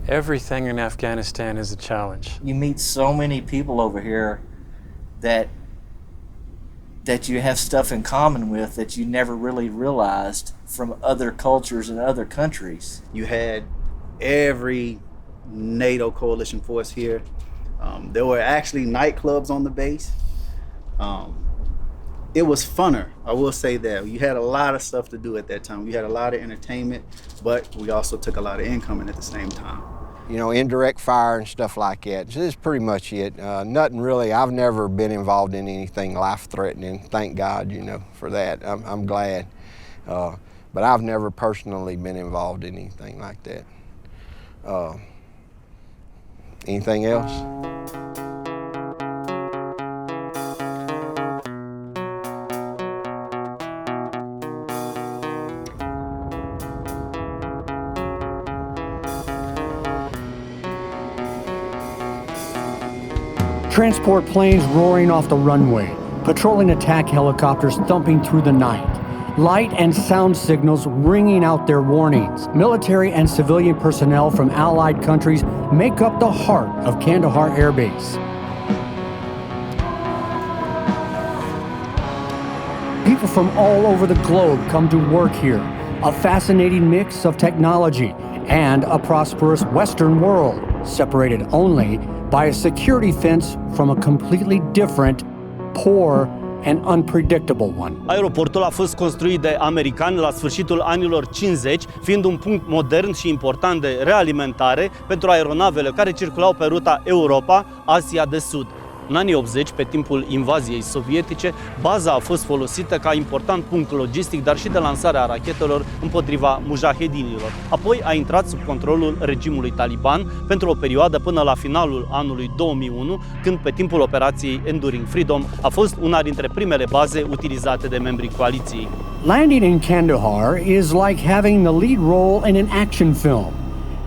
Everything in Afghanistan is a challenge. You meet so many people over here that you have stuff in common with that you never really realized from other cultures and other countries. You had every NATO coalition force here. There were actually nightclubs on the base. It was funner, I will say that. You had a lot of stuff to do at that time. We had a lot of entertainment, but we also took a lot of income in at the same time. You know, indirect fire and stuff like that. So that's pretty much it. Nothing really, I've never been involved in anything life-threatening. Thank God, you know, for that. I'm glad. But I've never personally been involved in anything like that. Anything else? Transport planes roaring off the runway, patrolling attack helicopters thumping through the night, light and sound signals ringing out their warnings. Military and civilian personnel from allied countries make up the heart of Kandahar Air Base. People from all over the globe come to work here, a fascinating mix of technology and a prosperous Western world, separated only by a security fence from a completely different, poor, and unpredictable one. Aeroportul a fost construit de americani la sfârșitul anilor 50, fiind un punct modern și important de realimentare pentru aeronavele care circulau pe ruta Europa-Asia de Sud. În anii 80, pe timpul invaziei sovietice, baza a fost folosită ca important punct logistic, dar și de lansare a rachetelor împotriva mujahedinilor. Apoi a intrat sub controlul regimului taliban pentru o perioadă până la finalul anului 2001, când pe timpul operației Enduring Freedom a fost una dintre primele baze utilizate de membrii coaliției. Landing in Kandahar is like having the lead role in an action film,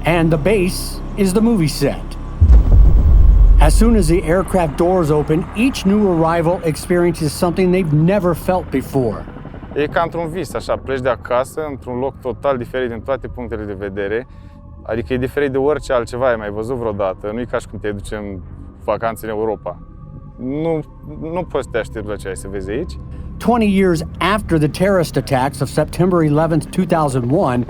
and the base is the movie set. As soon as the aircraft doors open, each new arrival experiences something they've never felt before. E ca într-un vis, așa, pleci de acasă, într-un loc total diferit din toate punctele de vedere. Adică e diferit de orice altceva ai mai văzut vreodată. Nu e ca și cum te duci în vacanțe în Europa. Nu poți să te aștepți la ce ai să vezi aici. 20 years after the terrorist attacks of September 11th, 2001,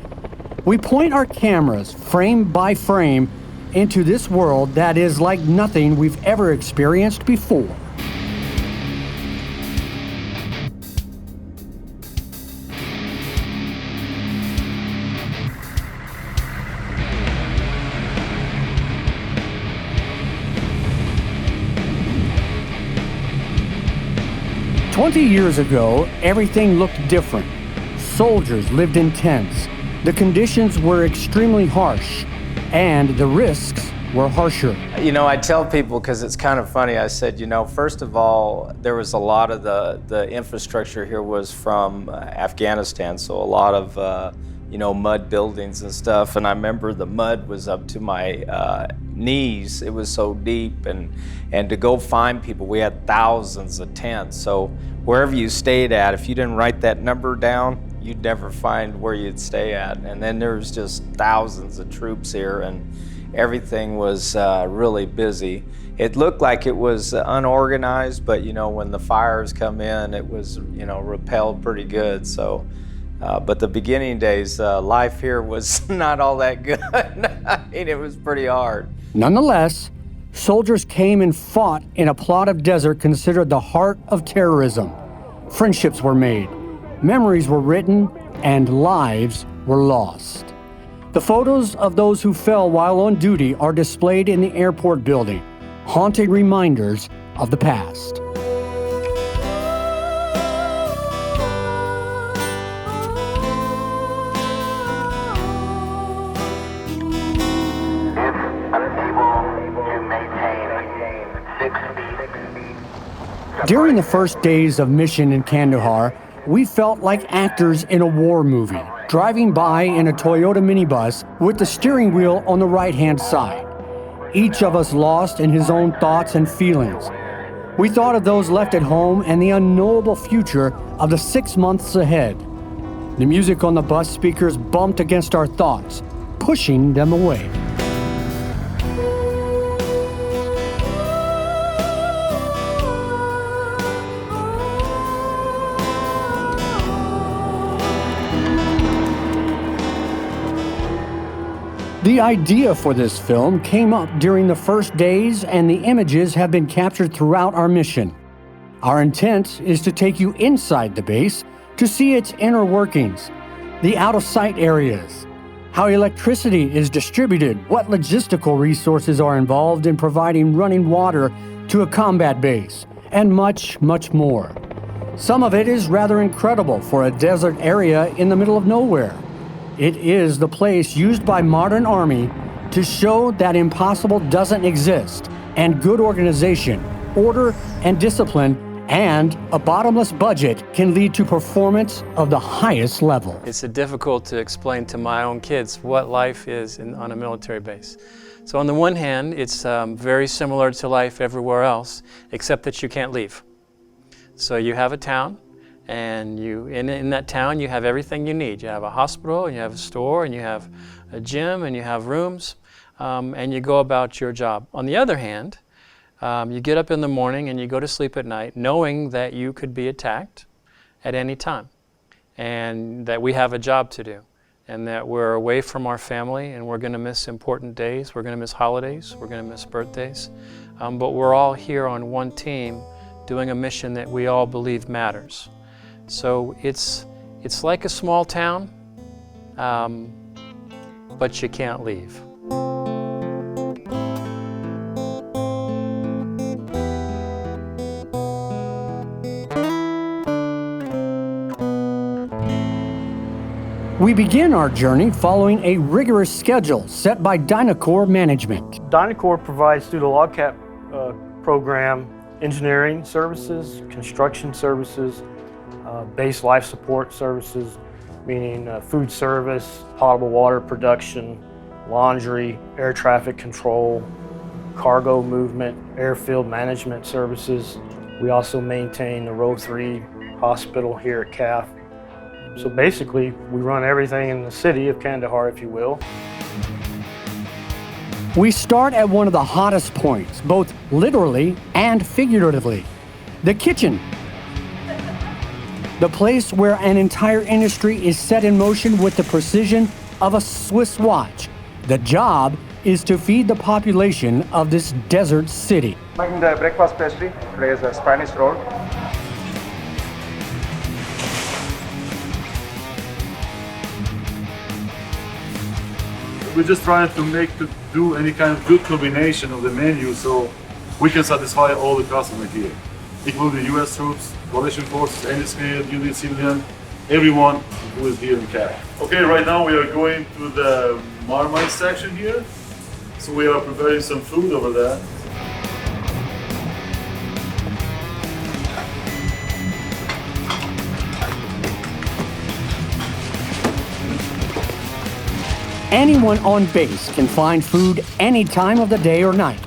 we point our cameras, frame by frame, into this world that is like nothing we've ever experienced before. Years ago, everything looked different. Soldiers lived in tents. The conditions were extremely harsh, and the risks were harsher. You know, I tell people, because it's kind of funny, I said, you know, first of all, there was a lot of the infrastructure here was from Afghanistan, so a lot of, you know, mud buildings and stuff, and I remember the mud was up to my knees. It was so deep, and to go find people, we had thousands of tents, so wherever you stayed at, if you didn't write that number down, you'd never find where you'd stay at. And then there was just thousands of troops here, and everything was really busy. It looked like it was unorganized, but you know, when the fires come in, it was, you know, repelled pretty good. So, but the beginning days, life here was not all that good. I mean, it was pretty hard. Nonetheless, soldiers came and fought in a plot of desert considered the heart of terrorism. Friendships were made, memories were written, and lives were lost. The photos of those who fell while on duty are displayed in the airport building, haunting reminders of the past. During the first days of mission in Kandahar, we felt like actors in a war movie, driving by in a Toyota minibus with the steering wheel on the right-hand side. Each of us lost in his own thoughts and feelings. We thought of those left at home and the unknowable future of the 6 months ahead. The music on the bus speakers bumped against our thoughts, pushing them away. The idea for this film came up during the first days, and the images have been captured throughout our mission. Our intent is to take you inside the base to see its inner workings, the out-of-sight areas, how electricity is distributed, what logistical resources are involved in providing running water to a combat base, and much, much more. Some of it is rather incredible for a desert area in the middle of nowhere. It is the place used by modern army to show that impossible doesn't exist, and good organization, order, and discipline, and a bottomless budget can lead to performance of the highest level. It's difficult to explain to my own kids what life is on a military base. So on the one hand, it's very similar to life everywhere else, except that you can't leave. So you have a town, and in that town you have everything you need. You have a hospital, and you have a store, and you have a gym, and you have rooms, and you go about your job. On the other hand, you get up in the morning and you go to sleep at night knowing that you could be attacked at any time, and that we have a job to do, and that we're away from our family, and we're going to miss important days, we're going to miss holidays, we're going to miss birthdays, but we're all here on one team doing a mission that we all believe matters. So it's like a small town, but you can't leave. We begin our journey following a rigorous schedule set by Dynacorp management. Dynacorp provides through the LogCap program engineering services, construction services, base life support services, meaning food service, potable water production, laundry, air traffic control, cargo movement, airfield management services. We also maintain the Row 3 hospital here at CAF. So basically, we run everything in the city of Kandahar, if you will. We start at one of the hottest points, both literally and figuratively, the kitchen. The place where an entire industry is set in motion with the precision of a Swiss watch. The job is to feed the population of this desert city. Making the breakfast pastry, today is a Spanish roll. We're just trying to do any kind of good combination of the menu so we can satisfy all the customers here, including US troops, coalition forces, enlisted, unit, civilian, everyone who is here in CAF. Okay, right now we are going to the Marmite section here, so we are preparing some food over there. Anyone on base can find food any time of the day or night.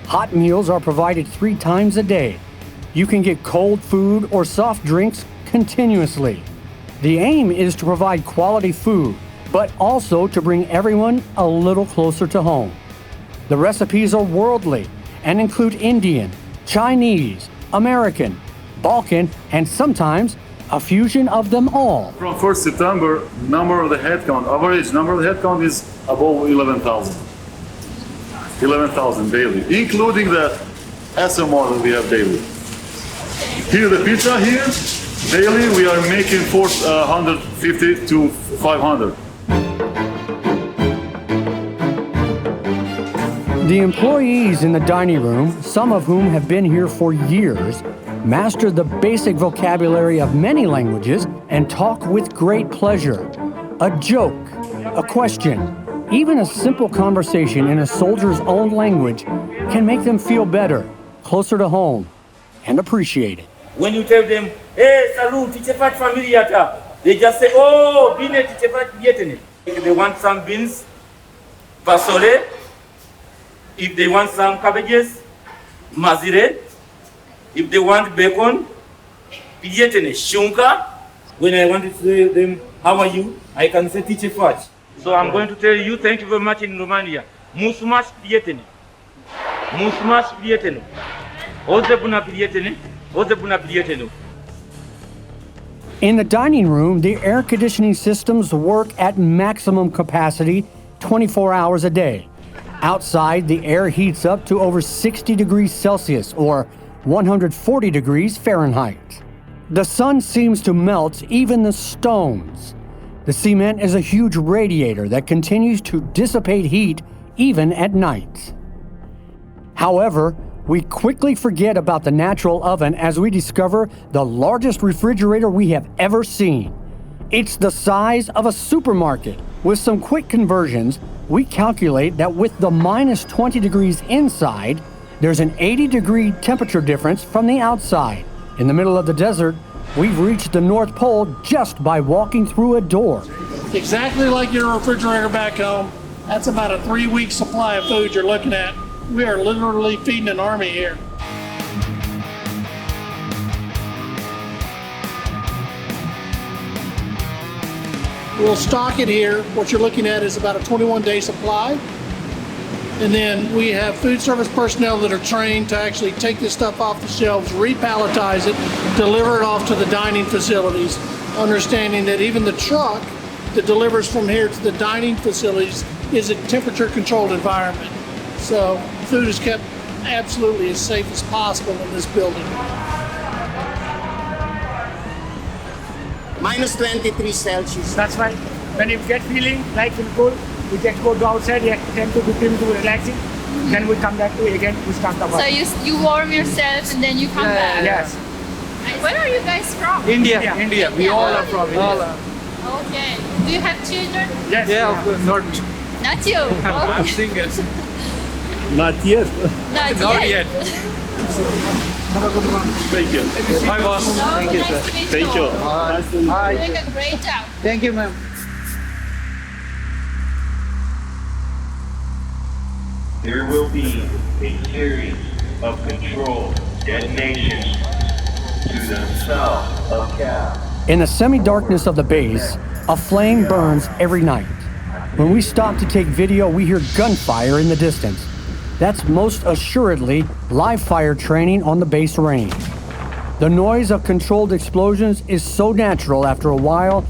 Hot meals are provided 3 times a day. You can get cold food or soft drinks continuously. The aim is to provide quality food, but also to bring everyone a little closer to home. The recipes are worldly and include Indian, Chinese, American, Balkan, and sometimes a fusion of them all. From 1st September, number of the headcount, average number of the headcount is above 11,000. 11,000 daily, including the SMR that we have daily. Here the pizza here, daily we are making 450 to 500. The employees in the dining room, some of whom have been here for years, master the basic vocabulary of many languages and talk with great pleasure. A joke, a question, even a simple conversation in a soldier's own language can make them feel better, closer to home, and appreciated. When you tell them, hey, salut, tichefat familiata, they just say, oh, bine tichefat bietene. If they want some beans, fasole. If they want some cabbages, mazire. If they want bacon, bietene, shunka. When I want to say to them, how are you? I can say tichefat. So I'm going to tell you, thank you very much in Romania. Musmas bietene. Musmas bietene. Oze buna bietene. In the dining room, the air conditioning systems work at maximum capacity 24 hours a day. Outside, the air heats up to over 60 degrees Celsius or 140 degrees Fahrenheit. The sun seems to melt even the stones. The cement is a huge radiator that continues to dissipate heat even at night. However, we quickly forget about the natural oven as we discover the largest refrigerator we have ever seen. It's the size of a supermarket. With some quick conversions, we calculate that with the minus 20 degrees inside, there's an 80-degree temperature difference from the outside. In the middle of the desert, we've reached the North Pole just by walking through a door. Exactly like your refrigerator back home. That's about a 3-week supply of food you're looking at. We are literally feeding an army here. We'll stock it here. What you're looking at is about a 21-day supply. And then we have food service personnel that are trained to actually take this stuff off the shelves, repalletize it, deliver it off to the dining facilities, understanding that even the truck that delivers from here to the dining facilities is a temperature-controlled environment. So food is kept absolutely as safe as possible in this building. Minus 23 Celsius. That's right. When you get feeling like in cold, we just go outside, 10 to 15 minutes to relaxing. Then we come back to it again, we start the work. So you warm yourself and then you come back? Yes. Where are you guys from? India. We all are from India. Okay. Do you have children? Yes. Yeah, of course. Not me. Not you? I'm Okay. single. Not yet. Not yet. Thank you. Bye, boss. Thank you, sir. Thank you. You're doing a great job. Thank you, ma'am. There will be a series of controlled detonations to the south of Cal. In the semi-darkness of the base, a flame burns every night. When we stop to take video, we hear gunfire in the distance. That's most assuredly live fire training on the base range. The noise of controlled explosions is so natural after a while,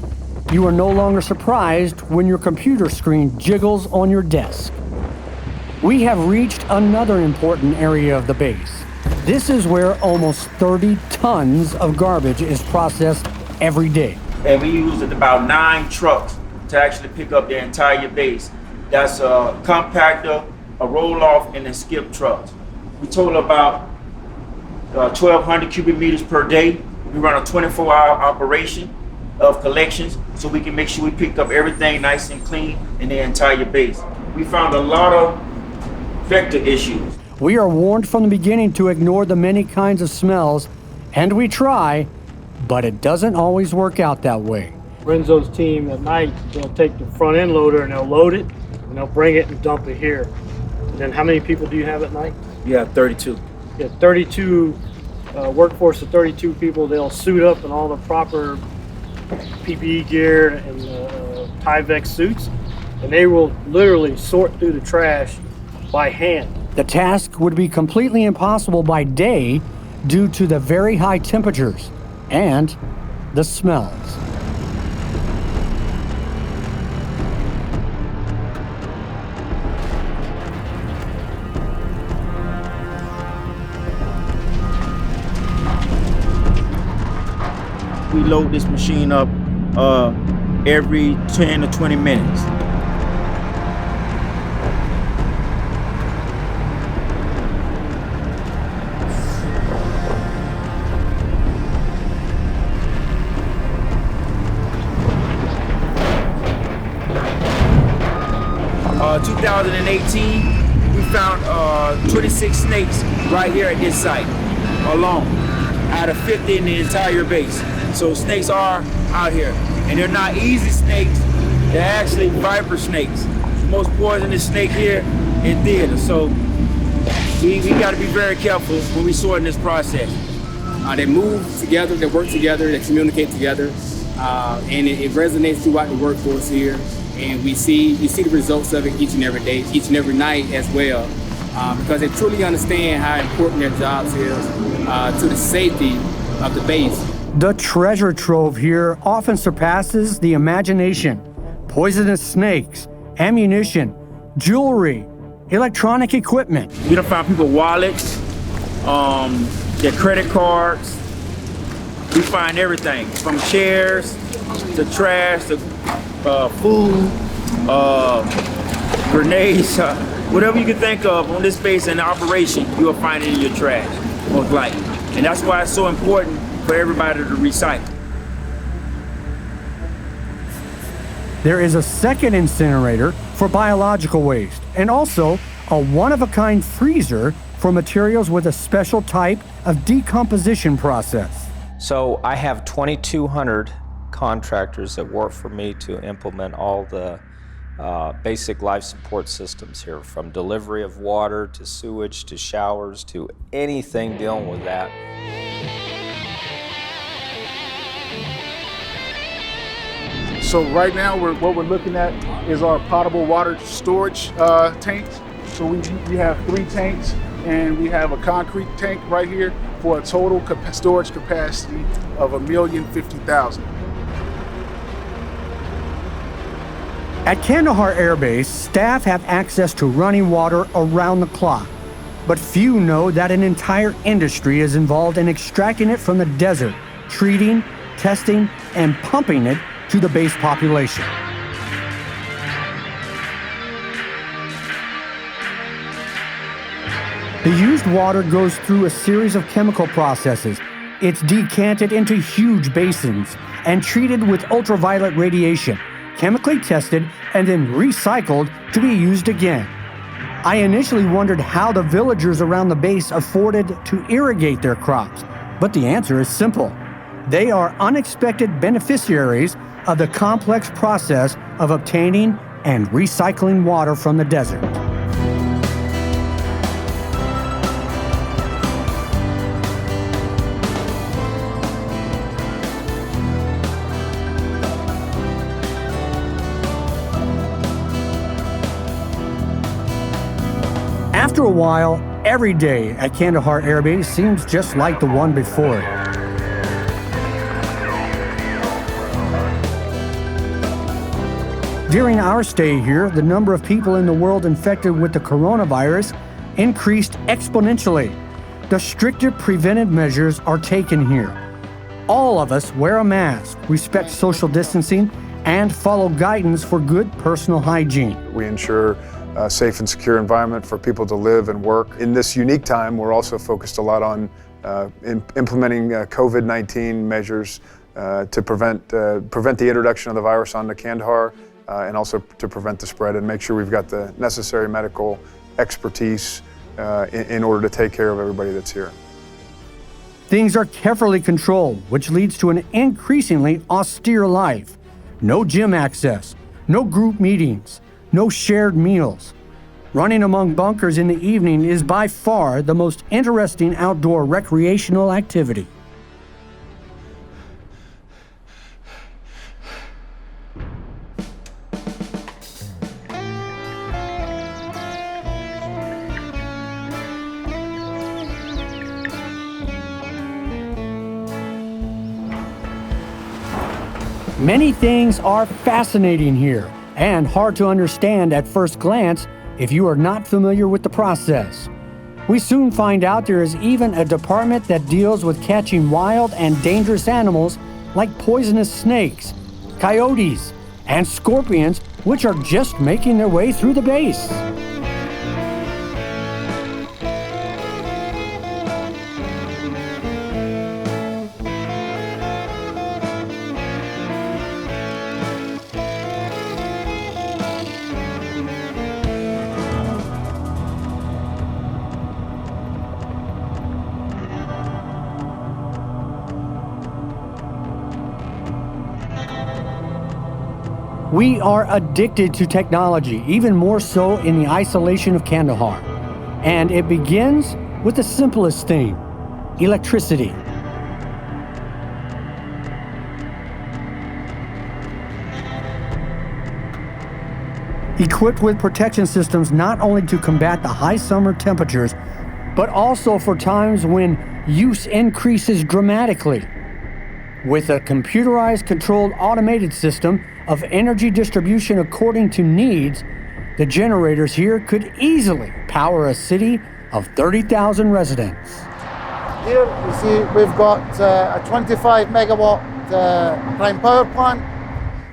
you are no longer surprised when your computer screen jiggles on your desk. We have reached another important area of the base. This is where almost 30 tons of garbage is processed every day. And we use about 9 trucks to actually pick up the entire base. That's a compactor, a roll-off, and a skip truck. We total about 1,200 cubic meters per day. We run a 24-hour operation of collections so we can make sure we pick up everything nice and clean in the entire base. We found a lot of vector issues. We are warned from the beginning to ignore the many kinds of smells, and we try, but it doesn't always work out that way. Renzo's team at night, they'll take the front end loader and they'll load it and they'll bring it and dump it here. And then how many people do you have at night? Yeah, 32. Yeah, 32, workforce of 32 people. They'll suit up in all the proper PPE gear and Tyvek suits, and they will literally sort through the trash by hand. The task would be completely impossible by day due to the very high temperatures and the smells. We load this machine up every 10 to 20 minutes. Uh, 2018, we found 26 snakes right here at this site alone, out of 50 in the entire base. So snakes are out here, and they're not easy snakes. They're actually viper snakes. The most poisonous snake here in theater. So we got to be very careful when we sort in this process. They move together, they work together, they communicate together, and it resonates throughout the workforce here. And we see the results of it each and every day, each and every night as well, because they truly understand how important their jobs is to the safety of the base. The treasure trove here often surpasses the imagination. Poisonous snakes, ammunition, jewelry, electronic equipment. You're gonna find people wallets, their credit cards. We find everything from chairs to trash to food, grenades, whatever you can think of on this base in operation, you will find it in your trash, most likely. And that's why it's so important for everybody to recycle. There is a second incinerator for biological waste, and also a one-of-a-kind freezer for materials with a special type of decomposition process. So I have 2,200 contractors that work for me to implement all the basic life support systems here, from delivery of water to sewage to showers to anything dealing with that. So right now, what we're looking at is our potable water storage tanks. So we have 3 tanks, and we have a concrete tank right here for a total storage capacity of 1,050,000. At Kandahar Air Base, staff have access to running water around the clock, but few know that an entire industry is involved in extracting it from the desert, treating, testing, and pumping it to the base population. The used water goes through a series of chemical processes. It's decanted into huge basins and treated with ultraviolet radiation, chemically tested, and then recycled to be used again. I initially wondered how the villagers around the base afforded to irrigate their crops, but the answer is simple. They are unexpected beneficiaries of the complex process of obtaining and recycling water from the desert. After a while, every day at Kandahar Air Base seems just like the one before it. During our stay here, the number of people in the world infected with the coronavirus increased exponentially. The stricter preventive measures are taken here. All of us wear a mask, respect social distancing, and follow guidance for good personal hygiene. We ensure a safe and secure environment for people to live and work. In this unique time, we're also focused a lot on implementing COVID-19 measures to prevent the introduction of the virus onto Kandahar, and also to prevent the spread and make sure we've got the necessary medical expertise in order to take care of everybody that's here. Things are carefully controlled, which leads to an increasingly austere life. No gym access, no group meetings, no shared meals. Running among bunkers in the evening is by far the most interesting outdoor recreational activity. Many things are fascinating here and hard to understand at first glance if you are not familiar with the process. We soon find out there is even a department that deals with catching wild and dangerous animals like poisonous snakes, coyotes, and scorpions, which are just making their way through the base. We are addicted to technology, even more so in the isolation of Kandahar. And it begins with the simplest thing: electricity. Equipped with protection systems not only to combat the high summer temperatures, but also for times when use increases dramatically. With a computerized, controlled, automated system of energy distribution according to needs, the generators here could easily power a city of 30,000 residents. Here you see we've got a 25 megawatt prime power plant.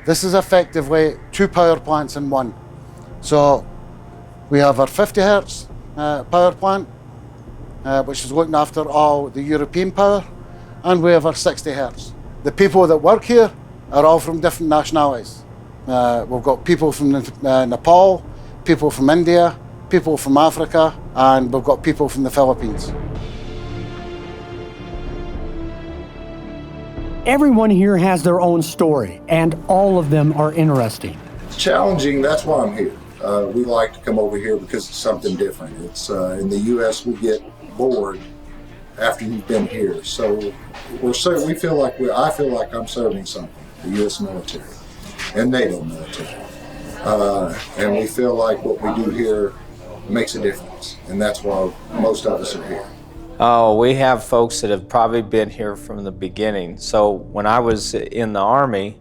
This is effectively two power plants in one. So we have our 50 hertz power plant, which is looking after all the European power, and we have our 60 hertz. The people that work here are all from different nationalities. We've got people from Nepal, people from India, people from Africa, and we've got people from the Philippines. Everyone here has their own story, and all of them are interesting. It's challenging, that's why I'm here. We like to come over here because it's something different. It's in the U.S. we get bored after you've been here. So I feel like I'm serving something, the U.S. military and NATO military. And we feel like what we do here makes a difference, and that's why most of us are here. Oh, we have folks that have probably been here from the beginning. So when I was in the Army,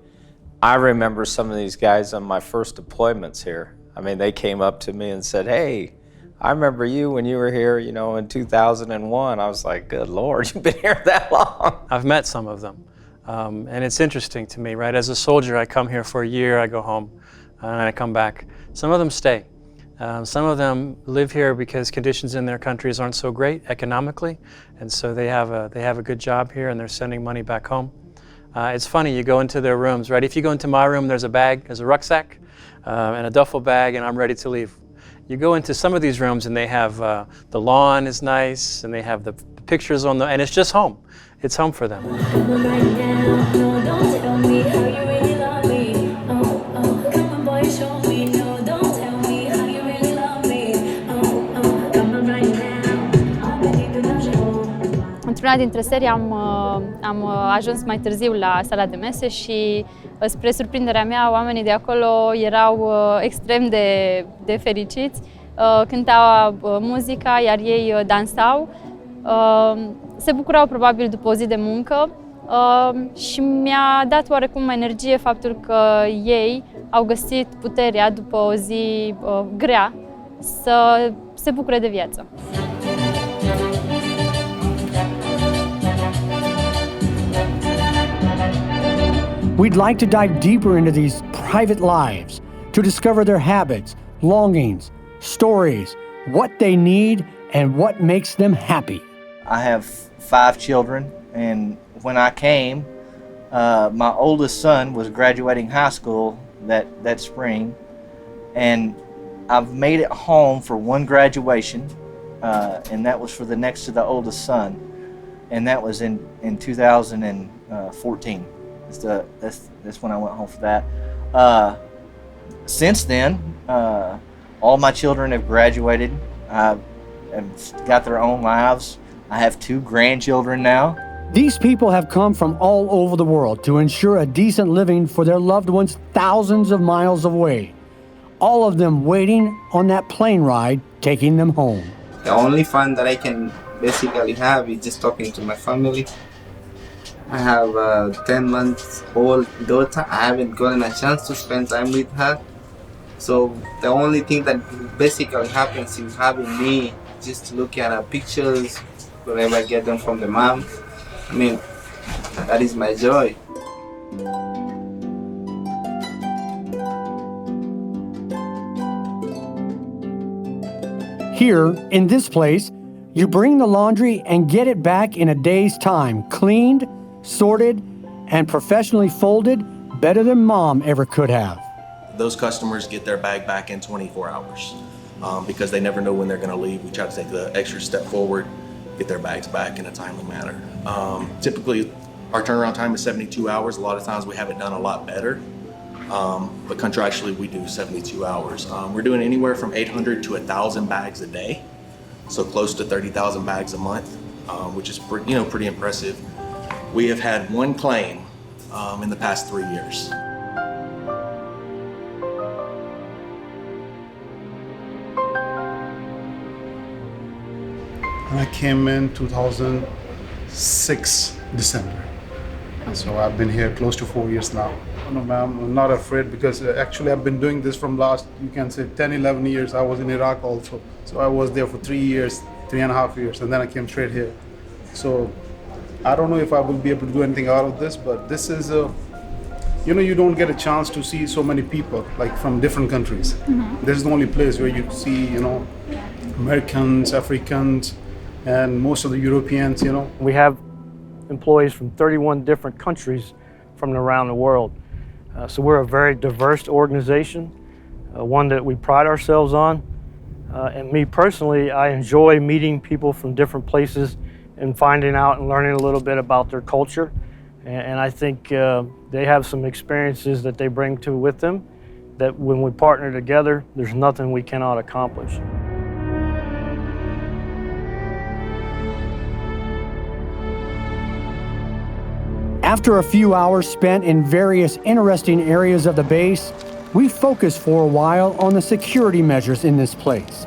I remember some of these guys on my first deployments here. I mean, they came up to me and said, "Hey, I remember you when you were here, you know, in 2001. I was like, "Good Lord, you've been here that long." I've met some of them, and it's interesting to me, right? As a soldier, I come here for a year, I go home, and I come back. Some of them stay. Some of them live here because conditions in their countries aren't so great economically, and so they have a good job here, and they're sending money back home. It's funny, you go into their rooms, right? If you go into my room, there's a bag, there's a rucksack, and a duffel bag, and I'm ready to leave. You go into some of these rooms, and they have the lawn is nice, and they have the pictures on and it's just home. It's home for them. Într-una dintre serii am ajuns mai târziu la sala de mese și, spre surprinderea mea, oamenii de acolo erau extrem de fericiți, cântau muzica, iar ei dansau. Se bucurau probabil după o zi de muncă și mi-a dat oarecum energie faptul că ei au găsit puterea după o zi grea să se bucure de viață. We'd like to dive deeper into these private lives to discover their habits, longings, stories, what they need, and what makes them happy. I have 5 children, and when I came, my oldest son was graduating high school that spring, and I've made it home for one graduation, and that was for the next to the oldest son, and that was in 2014. That's when I went home for that. Since then, all my children have graduated, have got their own lives. I have 2 grandchildren now. These people have come from all over the world to ensure a decent living for their loved ones thousands of miles away. All of them waiting on that plane ride taking them home. The only fun that I can basically have is just talking to my family. I have a 10-month-old daughter. I haven't gotten a chance to spend time with her. So the only thing that basically happens is having me just look at her pictures whenever I get them from the mom. I mean, that is my joy. Here, in this place, you bring the laundry and get it back in a day's time, cleaned, sorted, and professionally folded better than Mom ever could have. Those customers get their bag back in 24 hours because they never know when they're going to leave. We try to take the extra step forward, get their bags back in a timely manner. Typically, our turnaround time is 72 hours. A lot of times we have it done a lot better, but contractually we do 72 hours. We're doing anywhere from 800 to 1,000 bags a day, so close to 30,000 bags a month, which is pretty impressive. We have had 1 claim in the past 3 years. I came in 2006 December. So I've been here close to 4 years now. No, ma'am, I'm not afraid because actually I've been doing this from last, you can say 10, 11 years. I was in Iraq also. So I was there for 3 years, 3.5 years, and then I came straight here. So I don't know if I will be able to do anything out of this, but this is you don't get a chance to see so many people like from different countries. This is the only place where you see, Americans, Africans, and most of the Europeans, We have employees from 31 different countries from around the world. So we're a very diverse organization, one that we pride ourselves on. And me personally, I enjoy meeting people from different places and finding out and learning a little bit about their culture. And I think they have some experiences that they bring with them that when we partner together, there's nothing we cannot accomplish. After a few hours spent in various interesting areas of the base, we focused for a while on the security measures in this place,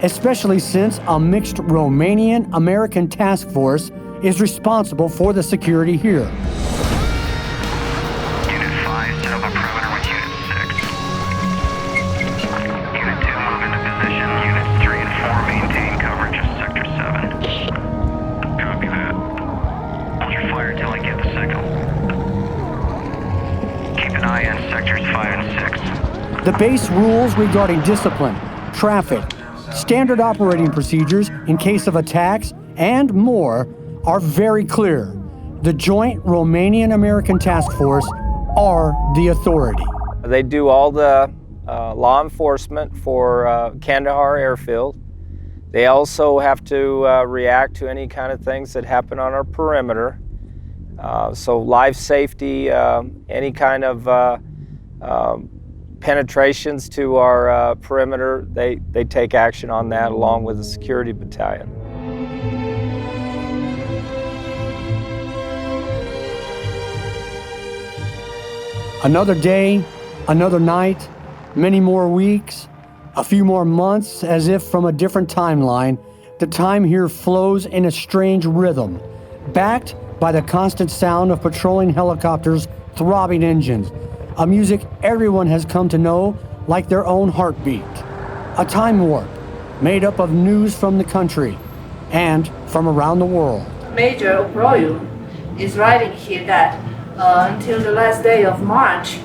especially since a mixed Romanian-American task force is responsible for the security here. Unit 5, set up a perimeter with Unit 6. Unit 2, move into position. Units 3 and 4, maintain coverage of Sector 7. Copy that. Hold your fire till I give the signal. Keep an eye on Sectors 5 and 6. The base rules regarding discipline, traffic, standard operating procedures in case of attacks, and more are very clear. The Joint Romanian-American Task Force are the authority. They do all the law enforcement for Kandahar Airfield. They also have to react to any kind of things that happen on our perimeter. So life safety, any kind of penetrations to our perimeter, they take action on that along with the security battalion. Another day, another night, many more weeks, a few more months, as if from a different timeline, the time here flows in a strange rhythm, backed by the constant sound of patrolling helicopters' throbbing engines, a music everyone has come to know like their own heartbeat. A time warp made up of news from the country and from around the world. Major Obroyu is writing here that until the last day of March,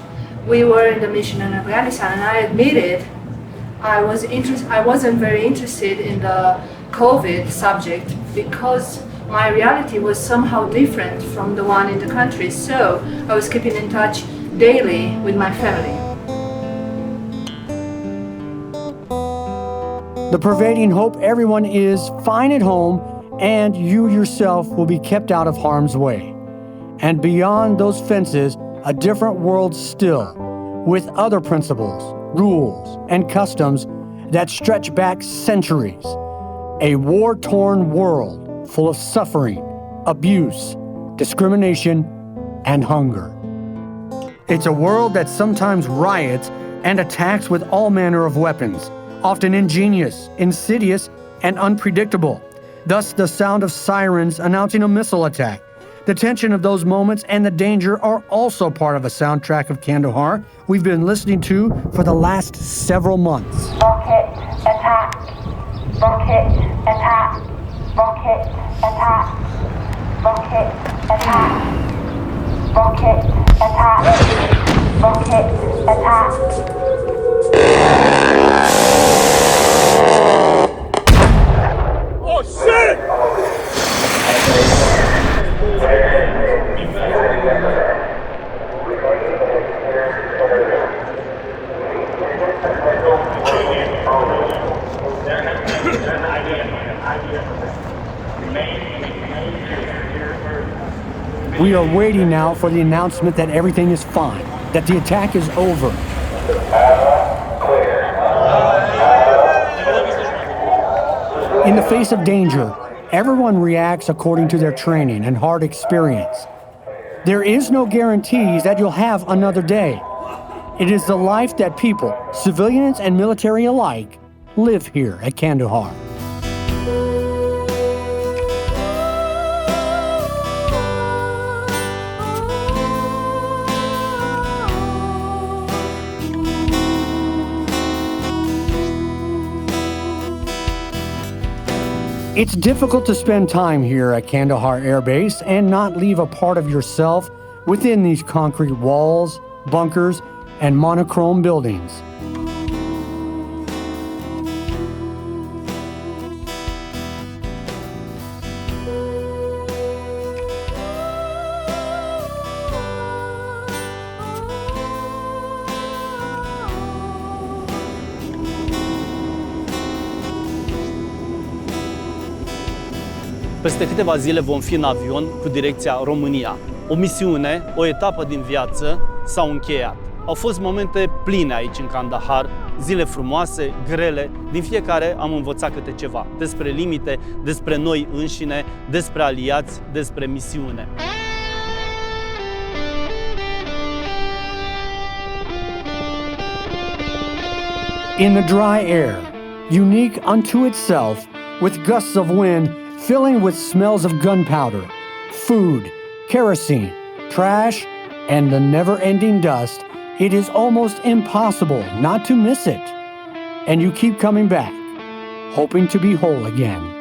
we were in the mission in Afghanistan, and I admitted I wasn't very interested in the COVID subject because my reality was somehow different from the one in the country, so I was keeping in touch daily with my family. The pervading hope everyone is fine at home and you yourself will be kept out of harm's way. And beyond those fences, a different world still, with other principles, rules, and customs that stretch back centuries. A war-torn world full of suffering, abuse, discrimination, and hunger. It's a world that sometimes riots and attacks with all manner of weapons, often ingenious, insidious, and unpredictable. Thus, the sound of sirens announcing a missile attack. The tension of those moments and the danger are also part of a soundtrack of Kandahar we've been listening to for the last several months. Rocket attack. Rocket attack. Rocket attack. Rocket attack. Rocket attack. Rocket attack. Oh shit! We are waiting now for the announcement that everything is fine, that the attack is over. In the face of danger, everyone reacts according to their training and hard experience. There is no guarantees that you'll have another day. It is the life that people, civilians and military alike, live here at Kandahar. It's difficult to spend time here at Kandahar Air Base and not leave a part of yourself within these concrete walls, bunkers, and monochrome buildings. Peste câteva zile vom fi în avion cu direcția România. O misiune, o etapă din viață s-au încheiat. Au fost momente pline aici în Kandahar, zile frumoase, grele, din fiecare am învățat câte ceva. Despre limite, despre noi înșine, despre aliați, despre misiune. In the dry air, unique unto itself, with gusts of wind filling with smells of gunpowder, food, kerosene, trash, and the never-ending dust, it is almost impossible not to miss it. And you keep coming back, hoping to be whole again.